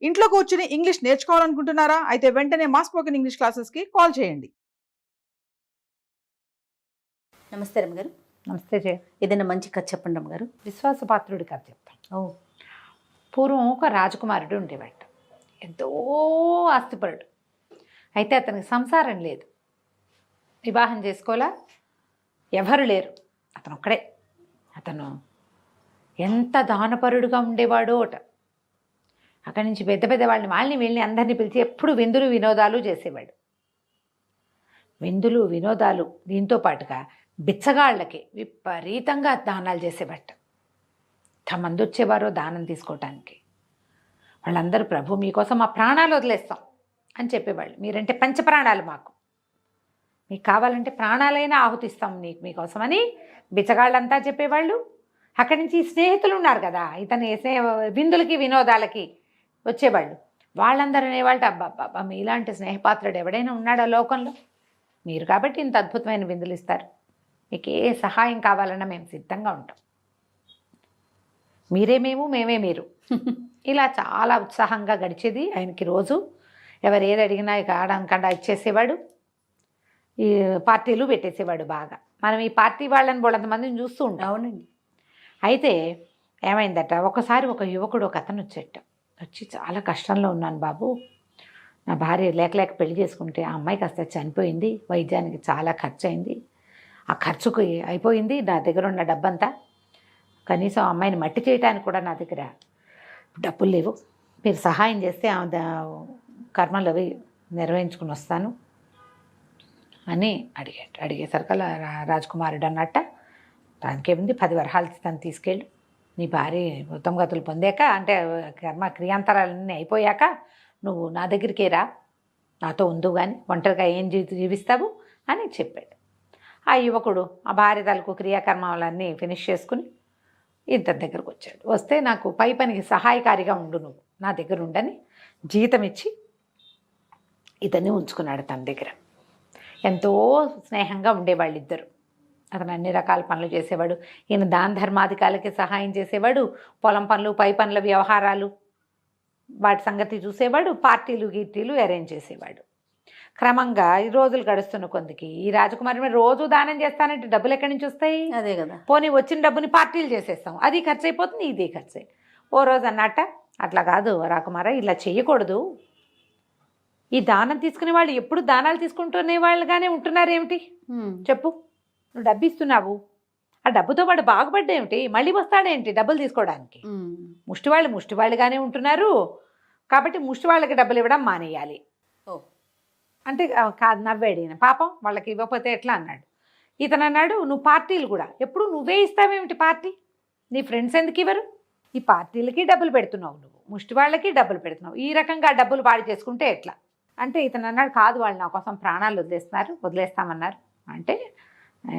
ఇంట్లో కూర్చుని ఇంగ్లీష్ నేర్చుకోవాలనుకుంటున్నారా? అయితే వెంటనే మా స్పోకెన్ ఇంగ్లీష్ క్లాసెస్కి కాల్ చేయండి. నమస్తే రమ్మగారు. నమస్తే జయ. ఏదైనా మంచి కథ చెప్పండి రమ్మగారు. విశ్వాసపాత్రుడి కథ చెప్తాను. ఓ, పూర్వం ఒక రాజకుమారుడు ఉండేవాడు. ఎంతో ఆస్తిపరుడు. అయితే అతనికి సంసారం లేదు, వివాహం చేసుకోవాలా, ఎవరు లేరు, అతను ఒక్కడే. అతను ఎంత దానపరుడుగా ఉండేవాడో అట. అక్కడి నుంచి పెద్ద పెద్ద వాళ్ళని వీళ్ళని అందరినీ పిలిచి ఎప్పుడు విందులు వినోదాలు చేసేవాడు. విందులు వినోదాలు దీంతో పాటుగా బిచ్చగాళ్ళకి విపరీతంగా దానాలు చేసేవాట. ఎంతమంది వచ్చేవారో దానం తీసుకోవటానికి. వాళ్ళందరూ ప్రభు మీకోసం మా ప్రాణాలు వదిలేస్తాం అని చెప్పేవాళ్ళు. మీరంటే పంచప్రాణాలు మాకు, మీకు కావాలంటే ప్రాణాలైనా ఆహుతిస్తాం మీకోసమని బిచ్చగాళ్ళంతా చెప్పేవాళ్ళు. అక్కడి నుంచి స్నేహితులు ఉన్నారు కదా, ఇతని విందులకి వినోదాలకి వచ్చేవాళ్ళు. వాళ్ళందరూ అనేవాళ్ళు, అబ్బా మీలాంటి స్నేహపాత్రుడు ఎవడైనా ఉన్నాడా లోకంలో? మీరు కాబట్టి ఇంత అద్భుతమైన విందులు ఇస్తారు, మీకు ఏ సహాయం కావాలన్నా మేము సిద్ధంగా ఉంటాం, మీరే మేము మేమే మీరు. ఇలా చాలా ఉత్సాహంగా గడిచేది ఆయనకి. రోజు ఎవరు ఏది అడిగినా ఇక ఆడంకండా ఇచ్చేసేవాడు. ఈ పార్టీలు పెట్టేసేవాడు బాగా. మనం ఈ పార్టీ వాళ్ళని బోళ్ళంతమందిని చూస్తూ ఉంటాం. అవునండి. అయితే ఏమైందట, ఒకసారి ఒక యువకుడు ఒక అతను వచ్చి చాలా కష్టంలో ఉన్నాను బాబు, నా భార్య లేక పెళ్లి చేసుకుంటే ఆ అమ్మాయి కాస్త చనిపోయింది, వైద్యానికి చాలా ఖర్చు అయింది, ఆ ఖర్చుకు అయిపోయింది నా దగ్గర ఉన్న డబ్బంతా, కనీసం అమ్మాయిని మట్టి చేయడానికి కూడా నా దగ్గర డబ్బులు లేవు, మీరు సహాయం చేస్తే కర్మలు అవి నిర్వహించుకుని వస్తాను అని అడిగేసరికల్లా రాజకుమారుడు అన్నట్ట, దానికేముంది 10 వరహాలు తను తీసుకెళ్ళు, నీ భార్య ఉత్తమ గతులు పొందాక అంటే క్రియాంతరాలన్నీ అయిపోయాక నువ్వు నా దగ్గరికే రా, నాతో ఉండు కానీ ఒంటరిగా ఏం జీవిస్తావు అని చెప్పాడు. ఆ యువకుడు ఆ భార్య తలకు క్రియాకర్మాలన్నీ ఫినిష్ చేసుకుని ఇతని దగ్గరకు వచ్చాడు. వస్తే నాకు పై పనికి సహాయకారిగా ఉండు, నువ్వు నా దగ్గర ఉండని జీతం ఇచ్చి ఇతన్ని ఉంచుకున్నాడు తన దగ్గర. ఎంతో స్నేహంగా ఉండేవాళ్ళు ఇద్దరు. అతను అన్ని రకాల పనులు చేసేవాడు, ఈయన దాన ధర్మాధికారులకి సహాయం చేసేవాడు, పొలం పనులు పై పనుల వ్యవహారాలు వాటి సంగతి చూసేవాడు, పార్టీలు గీర్టీలు అరేంజ్ చేసేవాడు. క్రమంగా ఈ రోజులు గడుస్తున్న కొందికి ఈ రాజకుమారి రోజు దానం చేస్తానంటే డబ్బులు ఎక్కడి నుంచి వస్తాయి? అదే కదా. పోనీ వచ్చిన డబ్బుని పార్టీలు చేసేస్తాం, అది ఖర్చు అయిపోతుంది, ఇది ఖర్చు. ఓ రోజు అన్నట్ట, అట్లా కాదు రాకుమార, ఇలా చెయ్యకూడదు, ఈ దానం తీసుకునే వాళ్ళు ఎప్పుడు దానాలు తీసుకుంటునే వాళ్ళుగానే ఉంటున్నారు ఏమిటి చెప్పు? నువ్వు డబ్బు ఇస్తున్నావు, ఆ డబ్బుతో వాడు బాగుపడ్డేమిటి, మళ్ళీ వస్తాడేంటి డబ్బులు తీసుకోవడానికి? ముష్టివాళ్ళుగానే ఉంటున్నారు, కాబట్టి ముష్టివాళ్ళకి డబ్బులు ఇవ్వడం మానేయాలి. ఓ అంటే కాదు, నవ్వాడు ఈయన. పాపం వాళ్ళకి ఇవ్వకపోతే ఎట్లా అన్నాడు. ఇతను అన్నాడు, నువ్వు పార్టీలు కూడా ఎప్పుడు నువ్వే ఇస్తావేమిటి పార్టీ, నీ ఫ్రెండ్స్ ఎందుకు ఇవ్వరు? ఈ పార్టీలకి డబ్బులు పెడుతున్నావు, నువ్వు ముష్టి వాళ్ళకి డబ్బులు పెడుతున్నావు, ఈ రకంగా డబ్బులు పాడు చేసుకుంటే ఎట్లా అంటే ఇతను అన్నాడు, కాదు వాళ్ళు నా కోసం ప్రాణాలు వదిలేస్తామన్నారు. అంటే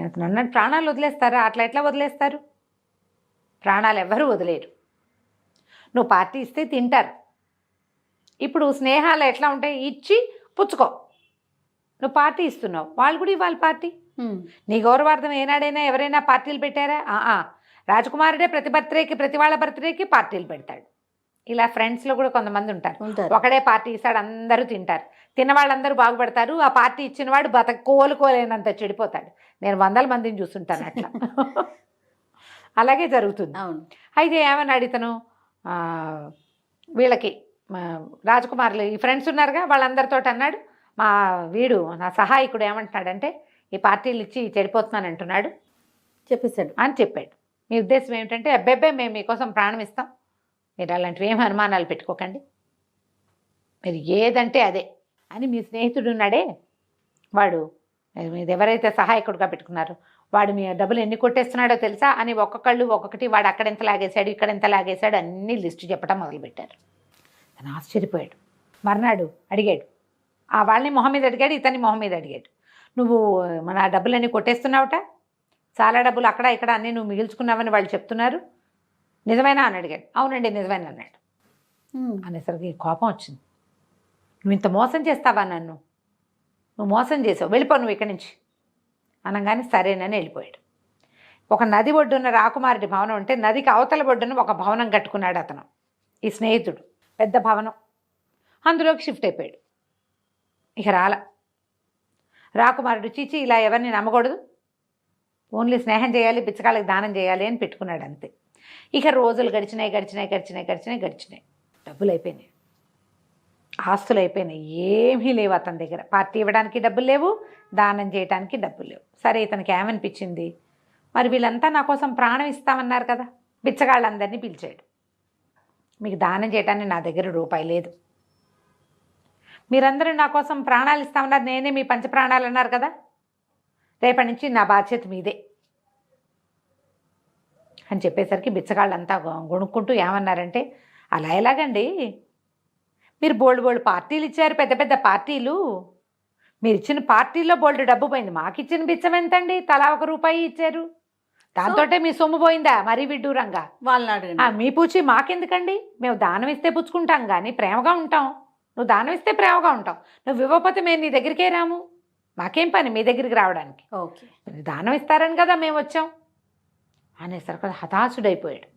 ఇతను అన్నాడు, ప్రాణాలు వదిలేస్తారా? అట్లా ఎట్లా వదిలేస్తారు? ప్రాణాలు ఎవ్వరూ వదిలేరు, నువ్వు పార్టీ ఇస్తే తింటారు. ఇప్పుడు స్నేహాలు ఎట్లా ఉంటాయి, ఇచ్చి పుచ్చుకో. నువ్వు పార్టీ ఇస్తున్నావు, వాళ్ళు కూడా ఇవ్వాలి పార్టీ. నీ గౌరవార్థం ఏనాడైనా ఎవరైనా పార్టీలు పెట్టారా? రాజకుమారుడే ప్రతి వాళ్ళ బర్త్డేకి పార్టీలు పెడతాడు. ఇలా ఫ్రెండ్స్లో కూడా కొంతమంది ఉంటారు, ఒకడే పార్టీ ఇస్తాడు, అందరూ తింటారు, తిన్నవాళ్ళందరూ బాగుపడతారు, ఆ పార్టీ ఇచ్చిన వాడు కోలుకోలేనంత చెడిపోతాడు. నేను 100 మందిని చూస్తుంటాను అట్లా. అలాగే జరుగుతుంది. అయితే ఏమన్నాడు ఇతను, వీళ్ళకి రాజకుమారులు ఈ ఫ్రెండ్స్ ఉన్నారుగా వాళ్ళందరితో అన్నాడు, నా సహాయకుడు ఏమంటున్నాడంటే ఈ పార్టీలు ఇచ్చి చెడిపోతున్నాను అంటున్నాడు చెప్పేశాడు అని చెప్పాడు. మీ ఉద్దేశం ఏమిటంటే, అబ్బెబ్బే మేము మీకోసం ప్రాణం ఇస్తాం, మీరు అలాంటివి ఏం అనుమానాలు పెట్టుకోకండి, మీరు ఏదంటే అదే అని. మీ స్నేహితుడు ఉన్నాడే వాడు, మీరు ఎవరైతే సహాయకుడిగా పెట్టుకున్నారో వాడు మీ డబ్బులు ఎన్ని కొట్టేస్తున్నాడో తెలుసా అని ఒక్కొక్కటి వాడు అక్కడెంత లాగేశాడు ఇక్కడెంత లాగేశాడు అన్నీ లిస్టు చెప్పడం మొదలుపెట్టారు. తను ఆశ్చర్యపోయాడు. మర్నాడు అడిగాడు, ఆ వాళ్ళని మొహం మీద అడిగాడు, ఇతన్ని మొహం మీద అడిగాడు, నువ్వు మన డబ్బులన్నీ కొట్టేస్తున్నావుట, చాలా డబ్బులు అక్కడ ఇక్కడ అన్నీ నువ్వు మిగిల్చుకున్నావని వాళ్ళు చెప్తున్నారు, నిజమేనా అని అడిగాడు. అవునండి నిజమేనా అన్నాడు. అనేసరికి కోపం వచ్చింది. నువ్వు ఇంత మోసం చేస్తావా నన్ను, నువ్వు మోసం చేసావు, వెళ్ళిపో నువ్వు ఇక్కడి నుంచి అనగానే సరేనని వెళ్ళిపోయాడు. ఒక నది ఒడ్డున్న రాకుమారుడి భవనం అంటే నదికి అవతల ఒడ్డున ఒక భవనం కట్టుకున్నాడు అతను, ఈ స్నేహితుడు. పెద్ద భవనం, అందులోకి షిఫ్ట్ అయిపోయాడు. ఇక రాకుమారుడు చీచి ఇలా ఎవరిని నమ్మకూడదు, ఓన్లీ స్నేహం చేయాలి, బిచ్చగాళ్ళకి దానం చేయాలి అని పెట్టుకున్నాడు అంతే. ఇక రోజులు గడిచినాయి, డబ్బులు అయిపోయినాయి, ఆస్తులు అయిపోయినాయి, ఏమీ లేవు అతని దగ్గర. పార్టీ ఇవ్వడానికి డబ్బులు లేవు, దానం చేయడానికి డబ్బులు లేవు. సరే, ఇతనికి ఏమనిపించింది, మరి వీళ్ళంతా నా కోసం ప్రాణం ఇస్తామన్నారు కదా, బిచ్చగాళ్ళందరినీ పిలిచాడు. మీకు దానం చేయడానికి నా దగ్గర రూపాయి లేదు, మీరందరూ నా కోసం ప్రాణాలు ఇస్తామన్నారు, నేనే మీ పంచ ప్రాణాలు అన్నారు కదా, రేపటి నుంచి నా బాధ్యత మీదే అని చెప్పేసరికి బిచ్చగాళ్ళంతా గొణుక్కుంటూ ఏమన్నారంటే, అలా ఎలాగండి, మీరు బోల్డ్ పార్టీలు ఇచ్చారు, పెద్ద పెద్ద పార్టీలు, మీరు ఇచ్చిన పార్టీలో బోల్డ్ డబ్బు పోయింది, మాకు ఇచ్చిన బిచ్చం ఎంతండి, తలా ₹1 ఇచ్చారు, దాంతో మీ సొమ్ము పోయిందా మరీ విడ్డూరంగా. వాళ్ళని అడగండి. మీ పూచి మాకెందుకండి, మేము దానం ఇస్తే పుచ్చుకుంటాం కానీ ప్రేమగా ఉంటాం, నువ్వు దానం ఇస్తే ప్రేమగా ఉంటాం, నువ్వు ఇవ్వకపోతే మేము నీ దగ్గరికే రాము, మాకేం పని మీ దగ్గరికి రావడానికి, ఓకే దానం ఇస్తారని కదా మేము వచ్చాం అనేసరికి హతాశుడైపోయాడు.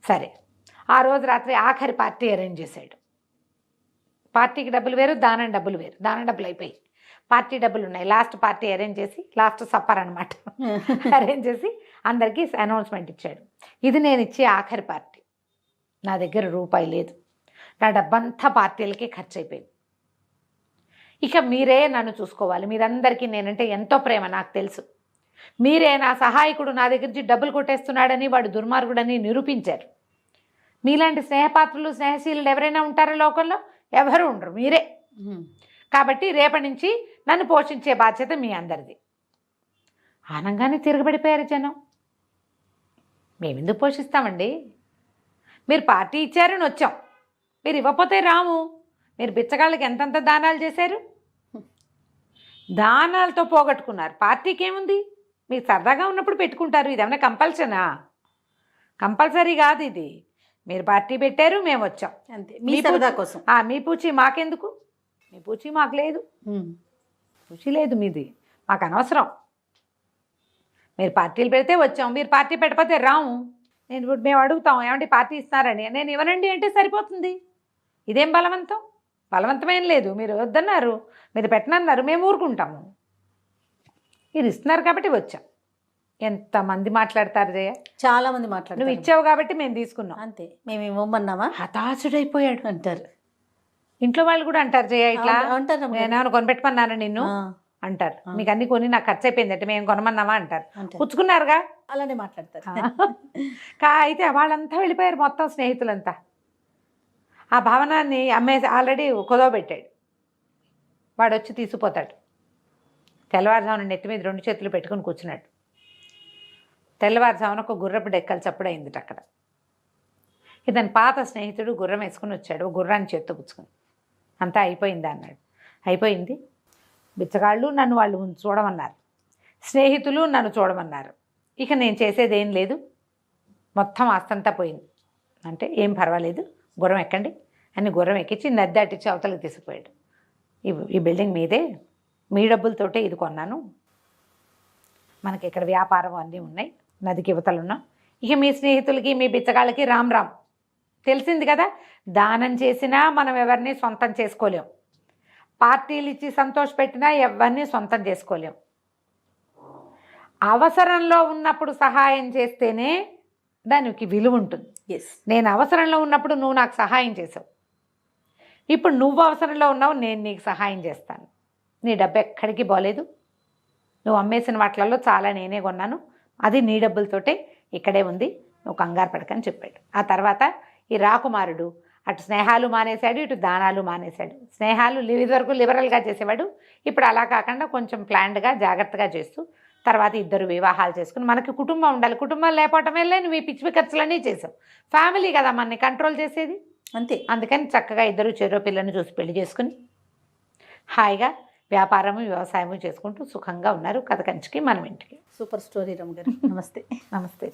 సరే, ఆ రోజు రాత్రి ఆఖరి పార్టీ అరేంజ్ చేశాడు. పార్టీకి డబ్బులు వేరు, దానం డబ్బులు వేరు. దానం డబ్బులు అయిపోయి పార్టీ డబ్బులు ఉన్నాయి. లాస్ట్ పార్టీ అరేంజ్ చేసి, లాస్ట్ సప్పర్ అనమాట, అరేంజ్ చేసి అందరికీ అనౌన్స్మెంట్ ఇచ్చాడు, ఇది నేను ఇచ్చే ఆఖరి పార్టీ, నా దగ్గర రూపాయి లేదు, నా డబ్బంతా పార్టీలకి ఖర్చు అయిపోయింది, ఇక మీరే నన్ను చూసుకోవాలి, మీరందరికీ నేనంటే ఎంతో ప్రేమ నాకు తెలుసు, మీరే నా సహాయకుడు, నా దగ్గర నుంచి డబ్బులు కొట్టేస్తున్నాడని వాడు దుర్మార్గుడని నిరూపించారు. మీలాంటి స్నేహపాత్రులు స్నేహశీలుడు ఎవరైనా ఉంటారో లోకంలో? ఎవరు ఉండరు, మీరే. కాబట్టి రేపటి నుంచి నన్ను పోషించే బాధ్యత మీ అందరిది. ఆనంగానే తిరగబడిపోయారు జనం. మేమెందుకు పోషిస్తామండి, మీరు పార్టీ ఇచ్చారని వచ్చాం, మీరు ఇవ్వకపోతే రాము, మీరు బిచ్చగాళ్ళకి ఎంతంత దానాలు చేశారు, దానాలతో పోగొట్టుకున్నారు. పార్టీకి ఏముంది, మీకు సరదాగా ఉన్నప్పుడు పెట్టుకుంటారు, ఇది ఏమైనా కంపల్సనా? కంపల్సరీ కాదు ఇది, మీరు పార్టీ పెట్టారు, మేము వచ్చాం అంతే, మీ సరదా కోసం. మీ పూచి మాకెందుకు, మీ పూచి మాకు లేదు, పూచి లేదు మీది, మాకు అనవసరం, మీరు పార్టీలు పెడితే వచ్చాం, మీరు పార్టీ పెట్టకపోతే రాము. మేము అడుగుతాం ఏమంటే పార్టీ ఇస్తున్నారని, నేను ఇవ్వనండి అంటే సరిపోతుంది, ఇదేం బలవంతం, బలవంతమేం లేదు, మీరు వద్దన్నారు, మీరు పెట్టనన్నారు, మేము ఊరుకుంటాము, మీరు ఇస్తున్నారు కాబట్టి వచ్చాం. ఎంతమంది మాట్లాడతారు జయ, చాలా మంది మాట్లాడారు, నువ్వు ఇచ్చావు కాబట్టి మేము తీసుకున్నాం అంతే, మేము ఇవ్వమన్నామా, హతాశుడైపోయాడు అంటారు. ఇంట్లో వాళ్ళు కూడా అంటారు జయ, ఇట్లా అంటారు, నేనేమైనా కొనిపెట్టమన్నాను నిన్ను అంటారు, మీకు అన్ని కొని నాకు ఖర్చు అయిపోయింది అంటే మేము కొనమన్నావా అంటారు, పుచ్చుకున్నారుగా, అలానే మాట్లాడతారు. అయితే వాళ్ళంతా వెళ్ళిపోయారు, మొత్తం స్నేహితులంతా. ఆ భవనాన్ని అమ్మేసి ఆల్రెడీ కుదవబెట్టాడు, వాడు వచ్చి తీసుకుపోతాడు. తెల్లవారుజామున నెత్తి మీద 2 చేతులు పెట్టుకుని కూర్చున్నాడు. తెల్లవారుజామున ఒక గుర్రపు డెక్కలు చప్పుడు అయింది అక్కడ. ఇతని పాత స్నేహితుడు గుర్రం వేసుకుని వచ్చాడు, గుర్రాన్ని చేత్తో పుచ్చుకుని. అంతా అయిపోయిందా అన్నాడు. అయిపోయింది, బిచ్చగాళ్ళు నన్ను వాళ్ళు చూడమన్నారు, స్నేహితులు నన్ను చూడమన్నారు, ఇక నేను చేసేది ఏం లేదు, మొత్తం ఆస్తంతా పోయింది అంటే ఏం పర్వాలేదు, గుర్రం ఎక్కండి అని గుర్రం ఎక్కించి నది దాటించి అవతలకి తీసుకుపోయాడు. ఈ బిల్డింగ్ మీదే, మీ డబ్బులతోటే ఇది కొన్నాను, మనకి ఇక్కడ వ్యాపారం అన్నీ ఉన్నాయి, నదికి యువతలు ఉన్నాం, ఇక మీ స్నేహితులకి మీ బిచ్చగాళ్ళకి రామ్ రామ్. తెలిసింది కదా, దానం చేసినా మనం ఎవరిని సొంతం చేసుకోలేం, పార్టీలు ఇచ్చి సంతోషపెట్టినా ఎవరిని సొంతం చేసుకోలేం. అవసరంలో ఉన్నప్పుడు సహాయం చేస్తేనే దానికి విలువ ఉంటుంది. నేను అవసరంలో ఉన్నప్పుడు నువ్వు నాకు సహాయం చేసావు, ఇప్పుడు నువ్వు అవసరంలో ఉన్నావు, నేను నీకు సహాయం చేస్తాను, నీ డబ్బు ఎక్కడికి పోలేదు, నువ్వు అమ్మేసిన వాటిలలో చాలా నేనే కొన్నాను, అది నీ డబ్బులతోటే ఇక్కడే ఉంది, నువ్వు కంగారు పడకని చెప్పాడు. ఆ తర్వాత ఈ రాకుమారుడు అటు స్నేహాలు మానేశాడు, ఇటు దానాలు మానేశాడు. స్నేహాలు ఇదివరకు లిబరల్గా చేసేవాడు, ఇప్పుడు అలా కాకుండా కొంచెం ప్లాన్డ్గా జాగ్రత్తగా చేస్తూ తర్వాత 2 వివాహాలు చేసుకుని, మనకి కుటుంబం ఉండాలి, కుటుంబం లేకపోవటం వల్లే నువ్వు ఈ పిచ్చి ఖర్చులన్నీ చేసావు, ఫ్యామిలీ కదా మనని కంట్రోల్ చేసేది అంతే. అందుకని చక్కగా 2 చెరో పిల్లని చూసి పెళ్లి చేసుకుని హాయిగా వ్యాపారము వ్యవసాయము చేసుకుంటూ సుఖంగా ఉన్నారు. కథ కంచికి మనం ఇంటికి. సూపర్ స్టోరీ రమ్మ గారు. నమస్తే. నమస్తే.